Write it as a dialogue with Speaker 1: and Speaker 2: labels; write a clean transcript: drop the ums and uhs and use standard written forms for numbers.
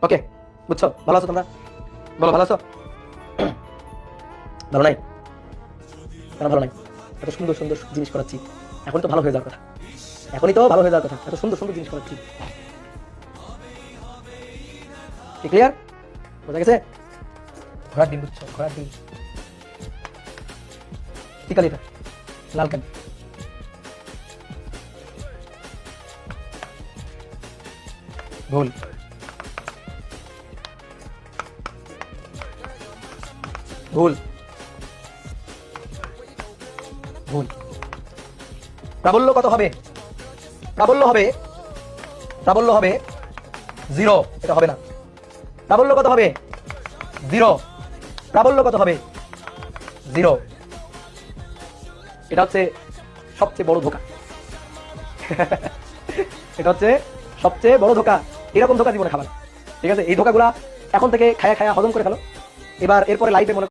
Speaker 1: ওকে, বুঝছো? ভালো আছো তোমরা? বলো ভালো আছো? ভালো নাই? কেন ভালো নাই? এত সুন্দর সুন্দর জিনিস করাচ্ছি, এখন তো ভালো হয়ে যাওয়ার কথা। এখনই তো ভালো হয়ে যাওয়ার কথা, এত সুন্দর সুন্দর জিনিস করাচ্ছি। কি ক্লিয়ার? বোঝা গেছে? ঘোড়ার ডিম, বুঝছো? ঘোড়ার ডিম। কি কালি এটা? লাল কালি। ভুল। ভুল। ভুল। প্রাবল্য কত হবে? প্রাবল্য হবে, প্রাবল্য হবে 0। এটা হবে না। প্রাবল্য কত হবে? 0। প্রাবল্য কত হবে? 0। এটা হচ্ছে সবচেয়ে বড় ধোঁকা। এটা হচ্ছে সবচেয়ে বড় ধোঁকা। এরকম ধোঁকা জীবনে খাবার। ঠিক আছে? এই ধোঁকাগুলা এখন থেকে খায়া খায়া হজম করে ফেলো। এবার এরপরে লাইফে মনে